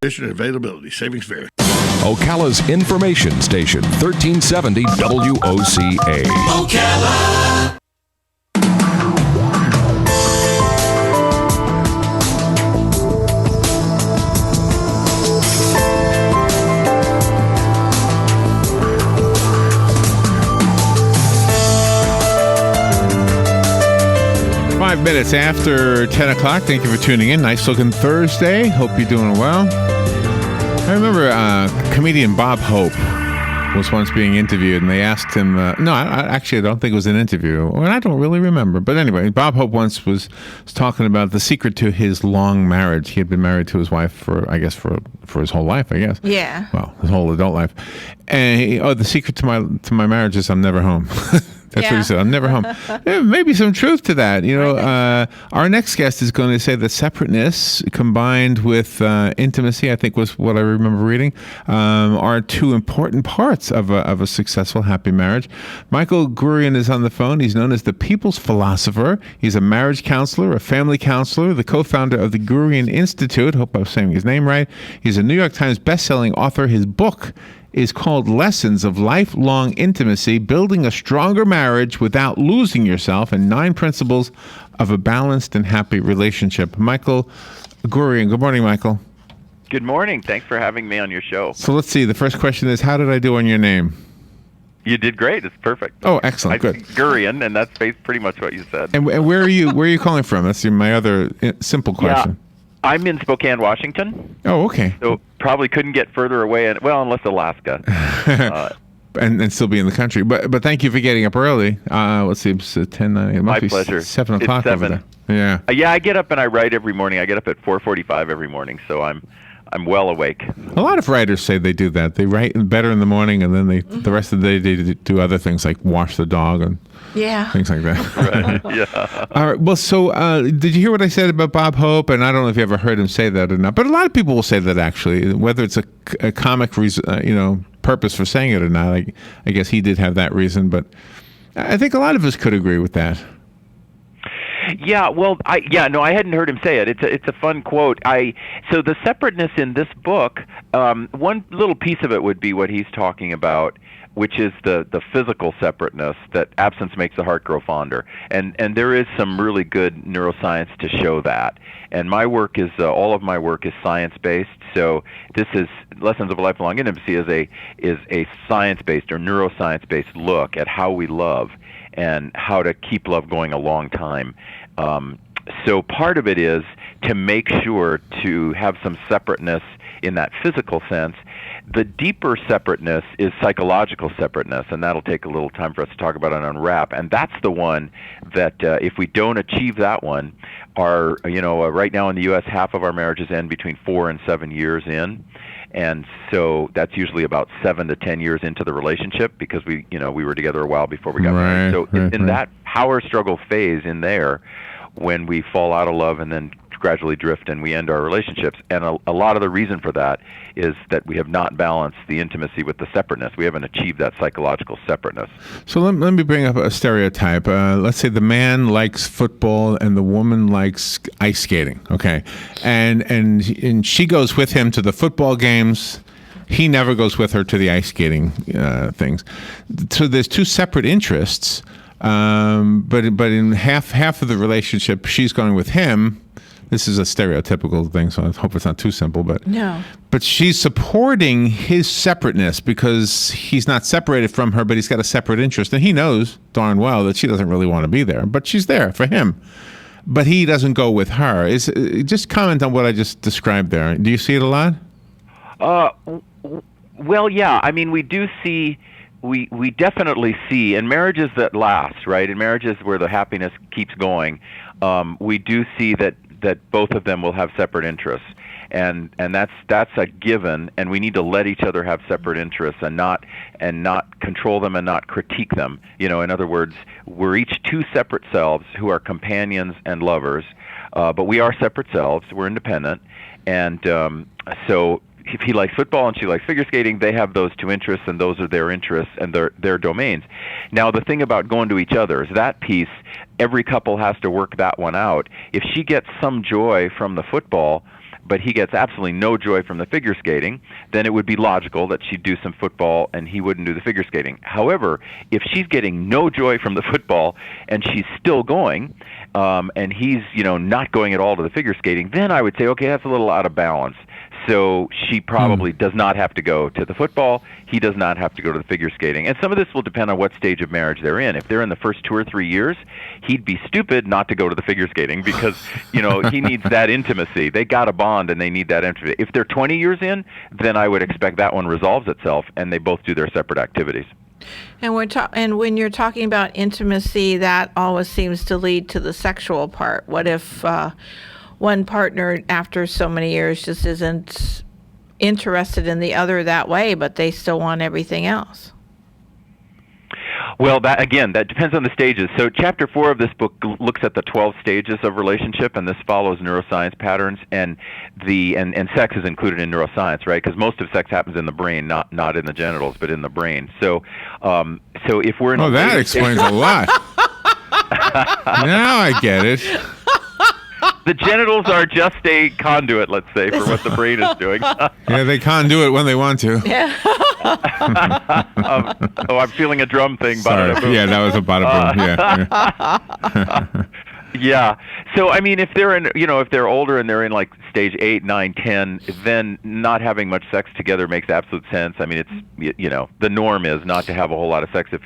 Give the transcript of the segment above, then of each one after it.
Availability. Savings vary. Ocala's information station, 1370 WOCA. Ocala. Minutes after 10 o'clock. Thank you for tuning in. Nice looking Thursday. Hope you're doing well. I remember comedian Bob Hope was once being interviewed, and they asked him, I don't think it was an interview, and I don't really remember. But anyway, Bob Hope once was talking about the secret to his long marriage. He had been married to his wife for his whole life, I guess. Yeah. Well, his whole adult life. And the secret to my marriage is I'm never home. That's what he said. I'm never home. There may be some truth to that. Our next guest is going to say that separateness combined with intimacy, I think was what I remember reading, are two important parts of a successful, happy marriage. Michael Gurian is on the phone. He's known as the People's Philosopher. He's a marriage counselor, a family counselor, the co-founder of the Gurian Institute. Hope I'm saying his name right. He's a New York Times bestselling author. His book is called Lessons of Lifelong Intimacy, Building a Stronger Marriage Without Losing Yourself, and 9 Principles of a Balanced and Happy Relationship. Michael Gurian. Good morning, Michael. Good morning. Thanks for having me on your show. So let's see. The first question is, how did I do on your name? You did great. It's perfect. Oh, excellent. Good. Gurian, and that's pretty much what you said. And where are you calling from? That's my other simple question. Yeah. I'm in Spokane, Washington. Oh, okay. So probably couldn't get further away, unless Alaska. And still be in the country. But thank you for getting up early. Let's see, it's 10, 9, it must My be pleasure. 7 o'clock. It's 7. Over there. Yeah. Yeah, I get up and I write every morning. I get up at 4:45 every morning, so I'm well awake. A lot of writers say they do that. They write better in the morning, and then the rest of the day they do other things like wash the dog and things like that. Right. Yeah. All right. Well, so did you hear what I said about Bob Hope? And I don't know if you ever heard him say that or not, but a lot of people will say that actually, whether it's a comic reason, purpose for saying it or not. I guess he did have that reason, but I think a lot of us could agree with that. Yeah, well, I hadn't heard him say it. It's a fun quote. So the separateness in this book, one little piece of it would be what he's talking about, which is the physical separateness, that absence makes the heart grow fonder. And there is some really good neuroscience to show that. And my work is all of my work is science-based. So this is Lessons of Lifelong Intimacy is a science-based or neuroscience-based look at how we love and how to keep love going a long time. So part of it is to make sure to have some separateness in that physical sense. The deeper separateness is psychological separateness, and that'll take a little time for us to talk about and unwrap. And that's the one that if we don't achieve that one, right now in the U.S., half of our marriages end between 4 and 7 years in. And so that's usually about 7 to 10 years into the relationship, because we were together a while before we got married. So in that power struggle phase in there, when we fall out of love and then gradually drift and we end our relationships, and a lot of the reason for that is that we have not balanced the intimacy with the separateness. We haven't achieved that psychological separateness. So let me bring up a stereotype. Let's say the man likes football and the woman likes ice skating. Okay, and she goes with him to the football games. He never goes with her to the ice skating things. So there's two separate interests. But in half of the relationship, she's going with him. This is a stereotypical thing, so I hope it's not too simple. But she's supporting his separateness because he's not separated from her, but he's got a separate interest, and he knows darn well that she doesn't really want to be there, but she's there for him. But he doesn't go with her. Just comment on what I just described there. Do you see it a lot? Well, yeah. I mean, we do see. We definitely see in marriages that last, right? In marriages where the happiness keeps going, we do see that both of them will have separate interests, and that's a given. And we need to let each other have separate interests and not control them and not critique them. In other words, we're each two separate selves who are companions and lovers, but we are separate selves. We're independent, and so. If he likes football and she likes figure skating, they have those two interests, and those are their interests and their domains. Now, the thing about going to each other is that piece, every couple has to work that one out. If she gets some joy from the football, but he gets absolutely no joy from the figure skating, then it would be logical that she'd do some football and he wouldn't do the figure skating. However, if she's getting no joy from the football and she's still going, and he's not going at all to the figure skating, then I would say, okay, that's a little out of balance. So she probably does not have to go to the football. He does not have to go to the figure skating. And some of this will depend on what stage of marriage they're in. If they're in the first 2 or 3 years, he'd be stupid not to go to the figure skating because, he needs that intimacy. They got a bond and they need that intimacy. If they're 20 years in, then I would expect that one resolves itself and they both do their separate activities. And when you're talking about intimacy, that always seems to lead to the sexual part. What if one partner, after so many years, just isn't interested in the other that way, but they still want everything else? Well, that depends on the stages. So chapter 4 of this book looks at the 12 stages of relationship, and this follows neuroscience patterns, and sex is included in neuroscience, right? Because most of sex happens in the brain, not in the genitals, but in the brain. So if we're in that explains a lot. Now I get it. The genitals are just a conduit, let's say, for what the brain is doing. Yeah, they conduit when they want to. Yeah. I'm feeling a drum thing. Sorry. Yeah, that was a bada boom. Yeah. Yeah. So I mean, if they're if they're older and they're in like stage 8, 9, 10, then not having much sex together makes absolute sense. I mean, it's the norm is not to have a whole lot of sex if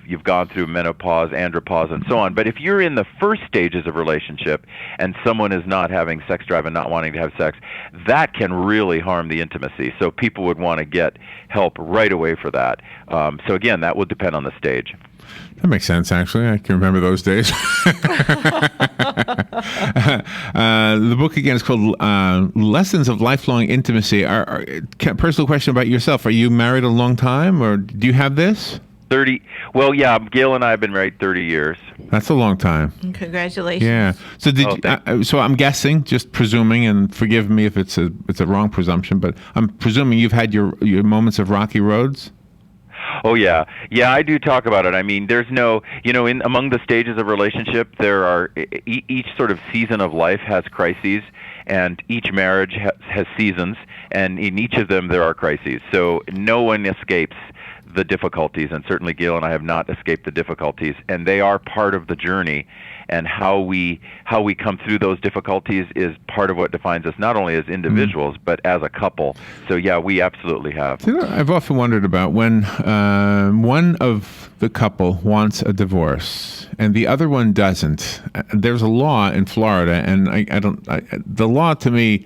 you've gone through menopause, andropause, and so on. But if you're in the first stages of relationship and someone is not having sex drive and not wanting to have sex, that can really harm the intimacy. So people would want to get help right away for that. So again, that would depend on the stage. That makes sense, actually. I can remember those days. The book, again, is called Lessons of Lifelong Intimacy. Personal question about yourself. Are you married a long time, or do you have this? 30. Well, yeah, Gail and I have been married 30 years. That's a long time. Congratulations. Yeah. So so I'm guessing, just presuming, and forgive me if it's a wrong presumption, but I'm presuming you've had your moments of rocky roads? Oh yeah, I do talk about it. I mean, there's no, among the stages of relationship, there are each sort of season of life has crises, and each marriage has seasons, and in each of them there are crises. So no one escapes the difficulties, and certainly Gail and I have not escaped the difficulties, and they are part of the journey. And how we come through those difficulties is part of what defines us, not only as individuals, but as a couple. So yeah, we absolutely have. I've often wondered about when one of the couple wants a divorce and the other one doesn't. There's a law in Florida, and the law to me,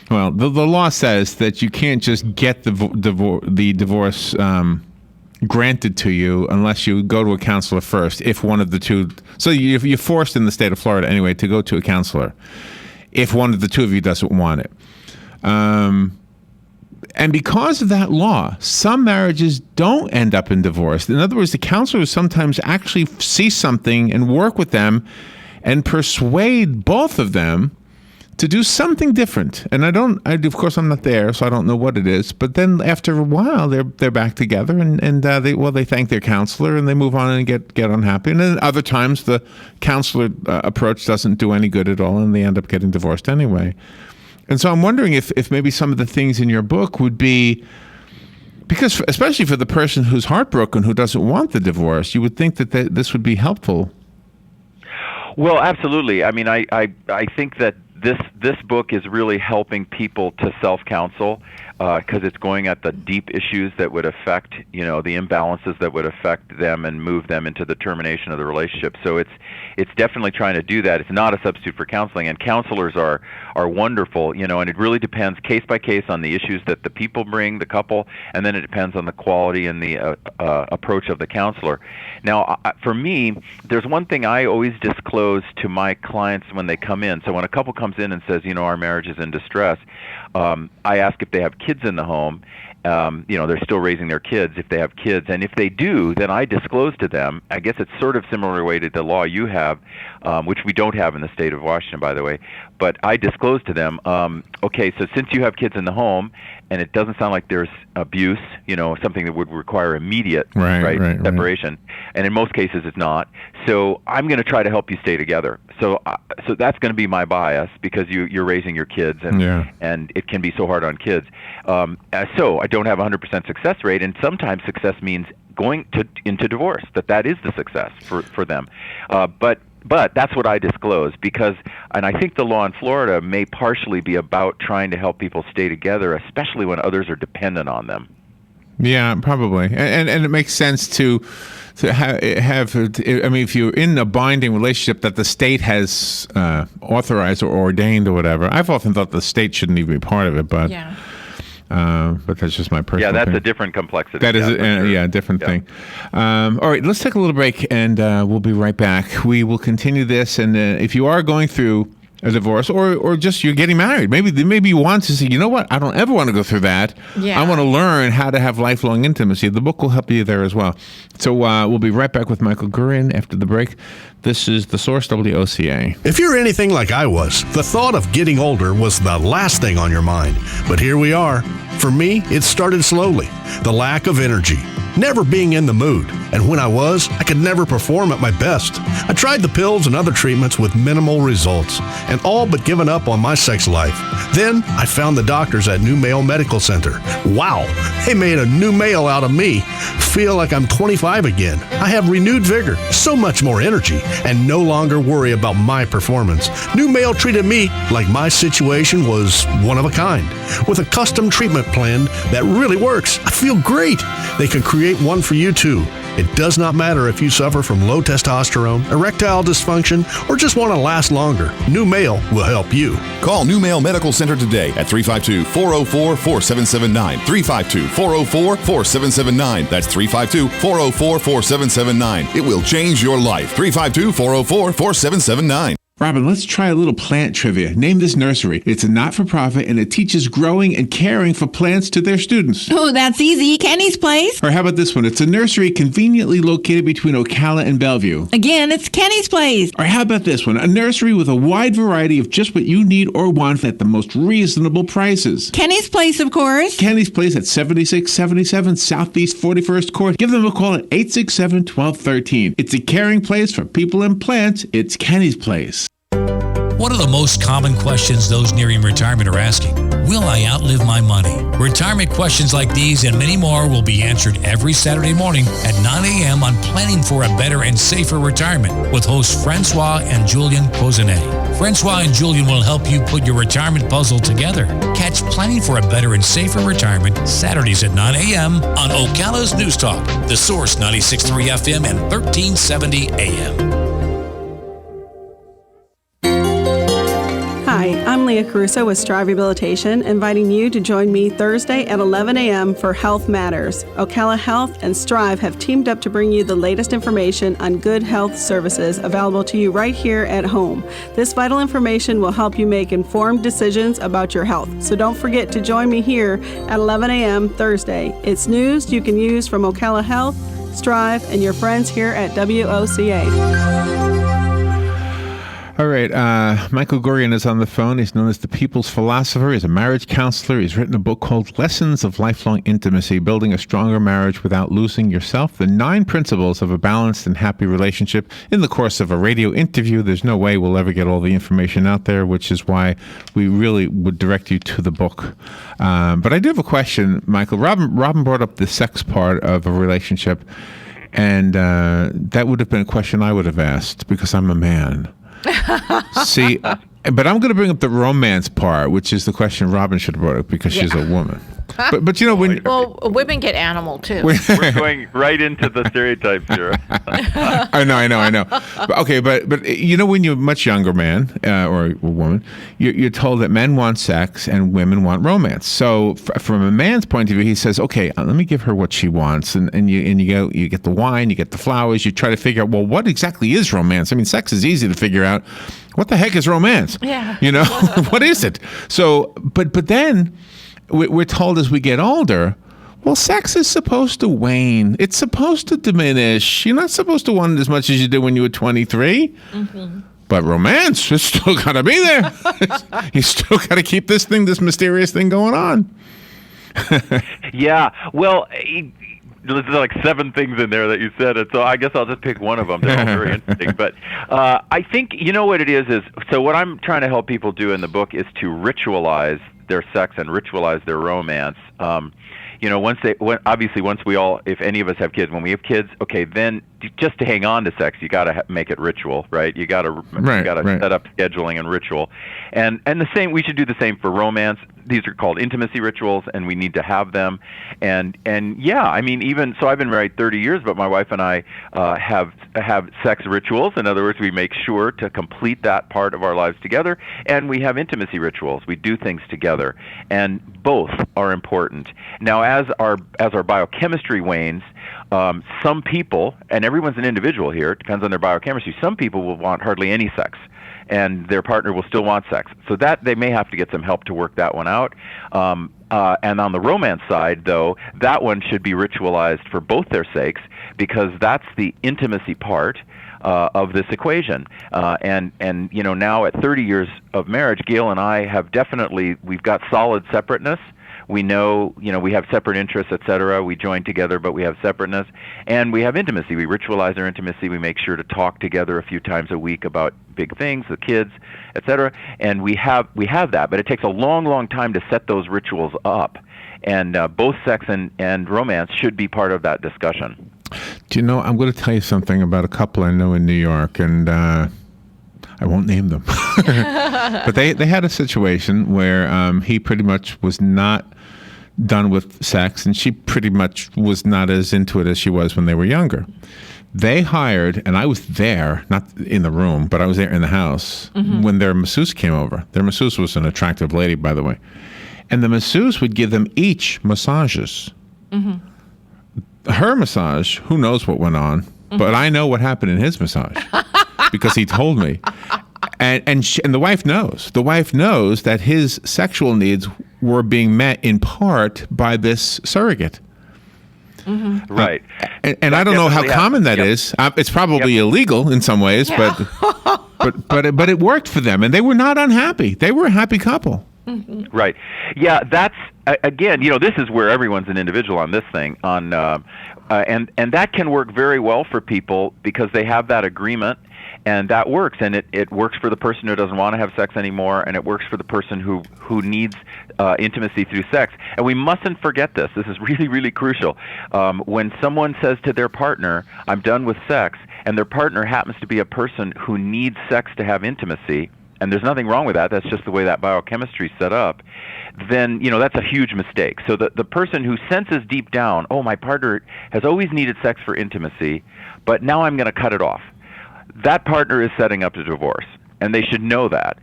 well, the law says that you can't just get the divorce granted to you unless you go to a counselor first. If one of the two, so you're forced in the state of Florida anyway to go to a counselor if one of the two of you doesn't want it. And because of that law, some marriages don't end up in divorce. In other words, the counselors sometimes actually see something and work with them and persuade both of them to do something different. And of course I'm not there, so I don't know what it is. But then after a while, they're back together, and they thank their counselor and they move on and get unhappy. And then other times the counselor approach doesn't do any good at all, and they end up getting divorced anyway. And so I'm wondering if maybe some of the things in your book would be, because especially for the person who's heartbroken, who doesn't want the divorce, you would think that this would be helpful. Well, absolutely. I mean, I think that this book is really helping people to self-counsel because it's going at the deep issues that would affect, the imbalances that would affect them and move them into the termination of the relationship. So it's definitely trying to do that. It's not a substitute for counseling, and counselors are wonderful, and it really depends case by case on the issues that the people bring, the couple, and then it depends on the quality and the approach of the counselor. Now, for me, there's one thing I always disclose to my clients when they come in. So when a couple comes in and says, our marriage is in distress, I ask if they have kids in the home, they're still raising their kids if they have kids. And if they do, then I disclose to them, I guess it's sort of similar way to the law you have, which we don't have in the state of Washington, by the way, but I disclose to them, okay, so since you have kids in the home, and it doesn't sound like there's abuse, something that would require immediate separation, and in most cases it's not, so I'm going to try to help you stay together. So that's going to be my bias, because you're raising your kids, and it can be so hard on kids. So I don't have a 100% success rate, and sometimes success means going into divorce. That is the success for them. But that's what I disclose, and I think the law in Florida may partially be about trying to help people stay together, especially when others are dependent on them. Yeah, probably, and it makes sense to have. I mean, if you're in a binding relationship that the state has authorized or ordained or whatever, I've often thought the state shouldn't even be part of it, but. Yeah. But that's just my personal that's opinion. a different complexity. That is a different thing. All right, let's take a little break, and we'll be right back. We will continue this, and if you are going through a divorce, or just you're getting married, maybe you want to say, you know what, I don't ever want to go through that. Yeah. I want to learn how to have lifelong intimacy. The book will help you there as well. So we'll be right back with Michael Gurian after the break. This is The Source, WOCA. If you're anything like I was, the thought of getting older was the last thing on your mind. But here we are. For me, it started slowly. The lack of energy, never being in the mood. And when I was, I could never perform at my best. I tried the pills and other treatments with minimal results, and all but given up on my sex life. Then I found the doctors at New Male Medical Center. Wow, they made a new male out of me. Feel like I'm 25 again. I have renewed vigor, so much more energy, and no longer worry about my performance. New Male treated me like my situation was one of a kind, with a custom treatment plan that really works. I feel great. They can create one for you too. It does not matter if you suffer from low testosterone, erectile dysfunction, or just want to last longer. New Male will help you. Call New Male Medical Center today at 352-404-4779. 352-404-4779. That's 352-404-4779. It will change your life. 352-404-4779. Robin, let's try a little plant trivia. Name this nursery. It's a not-for-profit, and it teaches growing and caring for plants to their students. Oh, that's easy. Kenny's Place. Or how about this one? It's a nursery conveniently located between Ocala and Bellevue. Again, it's Kenny's Place. Or how about this one? A nursery with a wide variety of just what you need or want at the most reasonable prices. Kenny's Place, of course. Kenny's Place at 7677 Southeast 41st Court. Give them a call at 867-1213. It's a caring place for people and plants. It's Kenny's Place. One of the most common questions those nearing retirement are asking: will I outlive my money? Retirement questions like these and many more will be answered every Saturday morning at 9 a.m. on Planning for a Better and Safer Retirement with hosts Francois and Julian Cozenet. Francois and Julian will help you put your retirement puzzle together. Catch Planning for a Better and Safer Retirement Saturdays at 9 a.m. on Ocala's News Talk, The Source 96.3 FM and 1370 AM. Hi, I'm Leah Caruso with Strive Rehabilitation, inviting you to join me Thursday at 11 a.m. for Health Matters. Ocala Health and Strive have teamed up to bring you the latest information on good health services available to you right here at home. This vital information will help you make informed decisions about your health. So don't forget to join me here at 11 a.m. Thursday. It's news you can use from Ocala Health, Strive, and your friends here at WOCA. All right, Michael Gurian is on the phone. He's known as the People's Philosopher. He's a marriage counselor. He's written a book called Lessons of Lifelong Intimacy, Building a Stronger Marriage Without Losing Yourself, the 9 Principles of a Balanced and Happy Relationship. In the course of a radio interview, there's no way we'll ever get all the information out there, which is why we really would direct you to the book. But I do have a question, Michael. Robin brought up the sex part of a relationship, and that would have been a question I would have asked because I'm a man. See, but I'm going to bring up the romance part, which is the question Robin should have brought up because she's a woman. But you know, when women get animal too. We're going right into the stereotypes here. I know. But you know, when you're a much younger man or a woman, you're told that men want sex and women want romance. So from a man's point of view, he says, okay, let me give her what she wants, and you get the wine, you get the flowers, you try to figure out, well, what exactly is romance? I mean, sex is easy to figure out. What the heck is romance? Yeah. You know, what is it? So, but then we're told as we get older, Well, sex is supposed to wane. It's supposed to diminish. You're not supposed to want it as much as you did when you were 23. Mm-hmm. But romance is still got to be there. You still got to keep this mysterious thing going on. Yeah. Well, there's like 7 things in there that you said, and so I guess I'll just pick one of them. They're all very interesting. But I think, you know what it is so what I'm trying to help people do in the book is to ritualize their sex and ritualize their romance. Obviously once we all, if any of us have kids, when we have kids, okay, then just to hang on to sex, you got to make it ritual, right? You got to set up scheduling and ritual, and the same. We should do the same for romance. These are called intimacy rituals, and we need to have them. And yeah, I mean, even so, I've been married 30 years, but my wife and I have sex rituals. In other words, we make sure to complete that part of our lives together, and we have intimacy rituals. We do things together, and both are important. Now, as our biochemistry wanes, some people, and everyone's an individual here, it depends on their biochemistry, some people will want hardly any sex, and their partner will still want sex. So that they may have to get some help to work that one out. And on the romance side, though, that one should be ritualized for both their sakes, because that's the intimacy part of this equation. And now at 30 years of marriage, Gail and I have we've got solid separateness. We know, we have separate interests, etc. We join together, but we have separateness. And we have intimacy. We ritualize our intimacy. We make sure to talk together a few times a week about big things, the kids, etc. And we have that, but it takes a long, long time to set those rituals up. And both sex and romance should be part of that discussion. Do you know, I'm going to tell you something about a couple I know in New York, and I won't name them. But they had a situation where he pretty much was not done with sex, and she pretty much was not as into it as she was when they were younger. They hired, and I was there, not in the room, but I was there in the house when their masseuse came over. Their masseuse was an attractive lady, by the way. And the masseuse would give them each massages. Mm-hmm. Her massage, who knows what went on, but I know what happened in his massage because he told me. And the wife knows. The wife knows that his sexual needs were being met in part by this surrogate. Mm-hmm. Right. And I don't know how common that is. It's probably illegal in some ways, but it worked for them, and they were not unhappy. They were a happy couple. Mm-hmm. Right. Yeah, that's again, this is where everyone's an individual on this thing. And that can work very well for people because they have that agreement. And that works, and it works for the person who doesn't want to have sex anymore, and it works for the person who needs intimacy through sex. And we mustn't forget this. This is really, really crucial. When someone says to their partner, I'm done with sex, and their partner happens to be a person who needs sex to have intimacy, and there's nothing wrong with that, that's just the way that biochemistry is set up, then, that's a huge mistake. So the person who senses deep down, oh, my partner has always needed sex for intimacy, but now I'm going to cut it off. That partner is setting up a divorce, and they should know that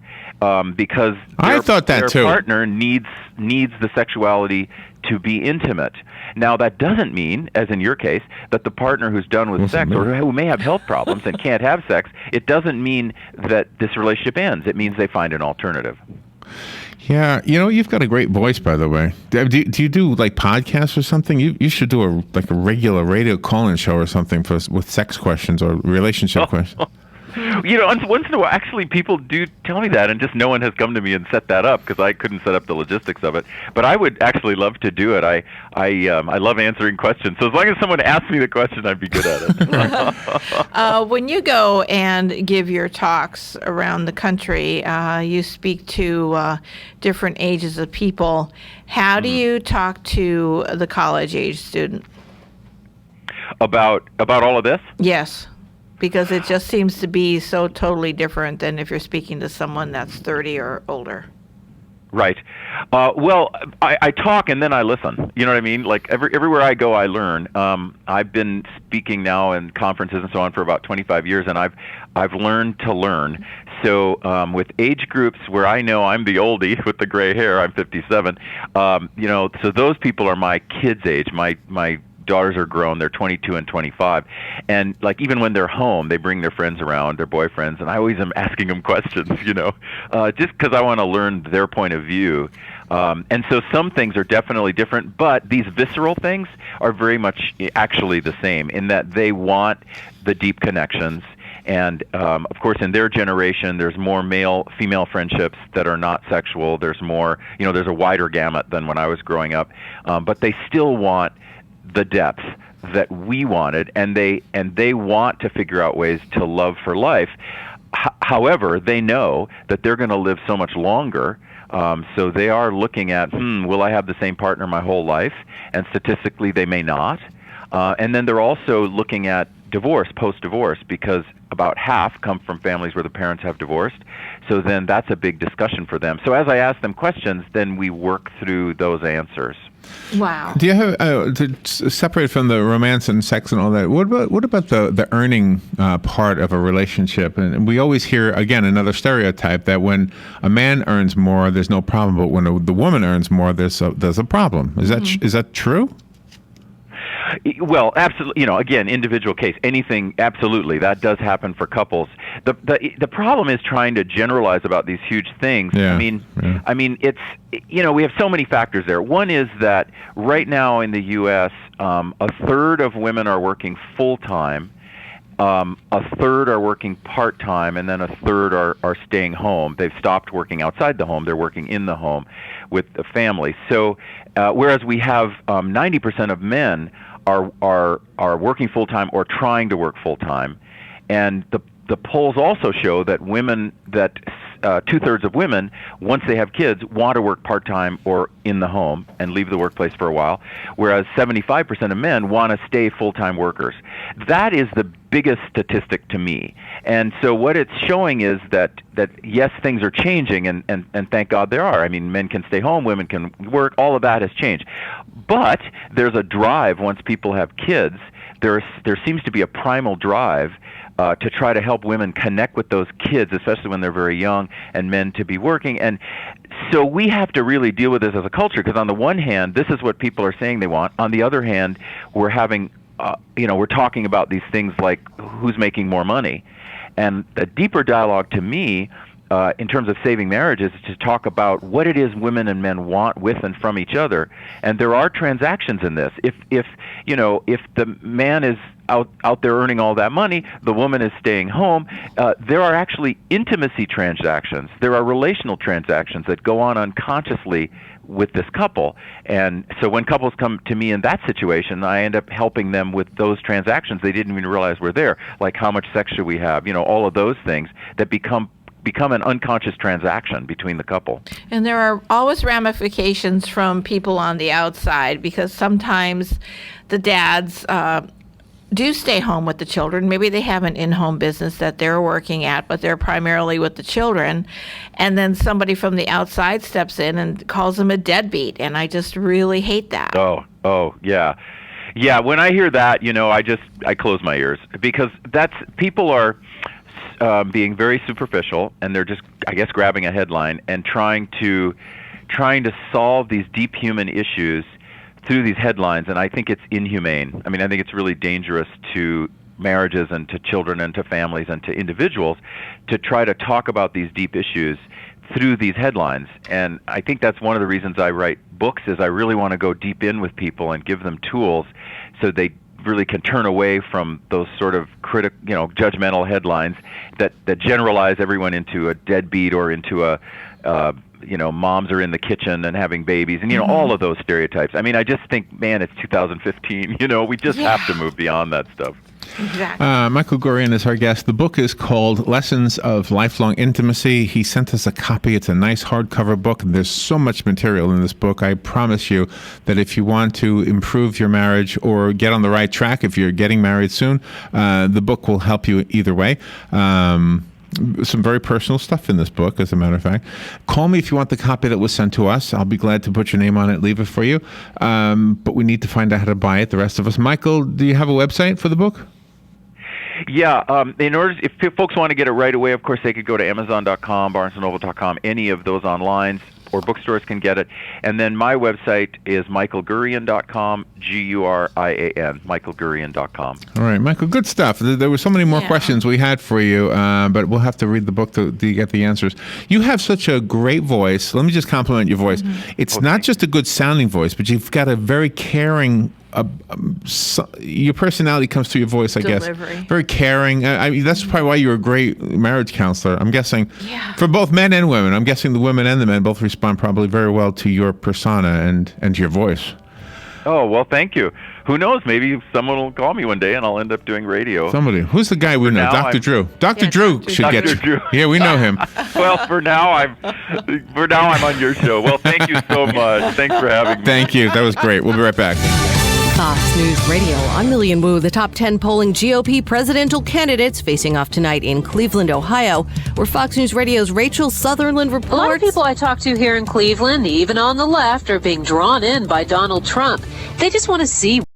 because their partner needs the sexuality to be intimate. Now, that doesn't mean, as in your case, that the partner who's done with sex or who may have health problems and can't have sex, it doesn't mean that this relationship ends. It means they find an alternative. Yeah, you've got a great voice, by the way. Do you do like podcasts or something? You should do a regular radio call-in show or something with sex questions or relationship questions. Once in a while, actually, people do tell me that, and just no one has come to me and set that up because I couldn't set up the logistics of it. But I would actually love to do it. I love answering questions. So as long as someone asks me the question, I'd be good at it. When you go and give your talks around the country, you speak to different ages of people. How do you talk to the college-age student? About all of this? Yes. Because it just seems to be so totally different than if you're speaking to someone that's 30 or older. Right. Well, I talk and then I listen. You know what I mean? Like everywhere I go, I learn. I've been speaking now in conferences and so on for about 25 years, and I've learned to learn. So with age groups where I know I'm the oldie with the gray hair, I'm 57. So those people are my kids' age. My daughters are grown, they're 22 and 25, and like even when they're home, they bring their friends around, their boyfriends, and I always am asking them questions, just because I want to learn their point of view. And so some things are definitely different, but these visceral things are very much actually the same in that they want the deep connections. And, of course, in their generation, there's more male-female friendships that are not sexual. There's more, there's a wider gamut than when I was growing up. But they still want the depth that we wanted, and they want to figure out ways to love for life. However, they know that they're going to live so much longer, so they are looking at, will I have the same partner my whole life? And statistically, they may not. And then they're also looking at divorce, post-divorce, because about half come from families where the parents have divorced. So then that's a big discussion for them. So as I ask them questions, then we work through those answers. Wow. Do you have separate from the romance and sex and all that? What about the earning part of a relationship? And we always hear again another stereotype that when a man earns more, there's no problem, but when the woman earns more, there's a problem. Is that true? Well, absolutely. Again, individual case. Anything, absolutely, that does happen for couples. The problem is trying to generalize about these huge things. Yeah. I mean, it's we have so many factors there. One is that right now in the U.S., a third of women are working full time. A third are working part-time, and then a third are staying home. They've stopped working outside the home. They're working in the home with the family. So whereas we have 90% of men are working full-time or trying to work full-time. And the polls also show that two-thirds of women, once they have kids, want to work part-time or in the home and leave the workplace for a while, whereas 75% of men want to stay full-time workers. That is the biggest statistic to me. And so what it's showing is that yes, things are changing, and thank God there are. I mean, men can stay home, women can work, all of that has changed. But there's a drive once people have kids. There seems to be a primal drive to try to help women connect with those kids, especially when they're very young, and men to be working. And so we have to really deal with this as a culture, because on the one hand, this is what people are saying they want. On the other hand, we're having, we're talking about these things like who's making more money. And the deeper dialogue to me, in terms of saving marriages, is to talk about what it is women and men want with and from each other. And there are transactions in this. If the man is out there earning all that money, the woman is staying home, there are actually intimacy transactions. There are relational transactions that go on unconsciously with this couple. And so when couples come to me in that situation, I end up helping them with those transactions they didn't even realize were there, like how much sex should we have, all of those things that become an unconscious transaction between the couple. And there are always ramifications from people on the outside, because sometimes the dads do stay home with the children. Maybe they have an in-home business that they're working at, but they're primarily with the children. And then somebody from the outside steps in and calls them a deadbeat. And I just really hate that. Oh, yeah. Yeah, when I hear that, I close my ears, because people are being very superficial, and they're just, I guess, grabbing a headline and trying to solve these deep human issues through these headlines, and I think it's inhumane. I mean, I think it's really dangerous to marriages and to children and to families and to individuals to try to talk about these deep issues through these headlines. And I think that's one of the reasons I write books, is I really want to go deep in with people and give them tools so they really can turn away from those sort of judgmental headlines that generalize everyone into a deadbeat or into a moms are in the kitchen and having babies, and all of those stereotypes. I mean, I just think, man, it's 2015. We just have to move beyond that stuff. Exactly. Michael Gurian is our guest. The book is called Lessons of Lifelong Intimacy. He sent us a copy. It's a nice hardcover book. There's so much material in this book. I promise you that if you want to improve your marriage or get on the right track, if you're getting married soon, the book will help you either way. Some very personal stuff in this book, as a matter of fact. Call me if you want the copy that was sent to us. I'll be glad to put your name on it, leave it for you. But we need to find out how to buy it, the rest of us. Michael, do you have a website for the book? Yeah, if folks want to get it right away, of course, they could go to Amazon.com, BarnesandNoble.com, any of those online or bookstores can get it. And then my website is michaelgurian.com, Gurian, michaelgurian.com. All right, Michael, good stuff. There were so many more questions we had for you, but we'll have to read the book to get the answers. You have such a great voice. Let me just compliment your voice. It's not just a good sounding voice, but you've got a very caring. Your personality comes through your voice, I guess. Very caring. I mean, that's probably why you're a great marriage counselor. I'm guessing for both men and women. I'm guessing the women and the men both respond probably very well to your persona and to your voice. Oh, well, thank you. Who knows? Maybe someone will call me one day and I'll end up doing radio. Somebody. Who's the guy we know? Dr. Drew. Dr. Drew should get you. Drew. Yeah, we know him. Well, for now I'm on your show. Well, thank you so much. Thanks for having me. Thank you. That was great. We'll be right back. Fox News Radio. I'm Lillian Wu. The top 10 polling GOP presidential candidates facing off tonight in Cleveland, Ohio, where Fox News Radio's Rachel Sutherland reports. A lot of people I talk to here in Cleveland, even on the left, are being drawn in by Donald Trump. They just want to see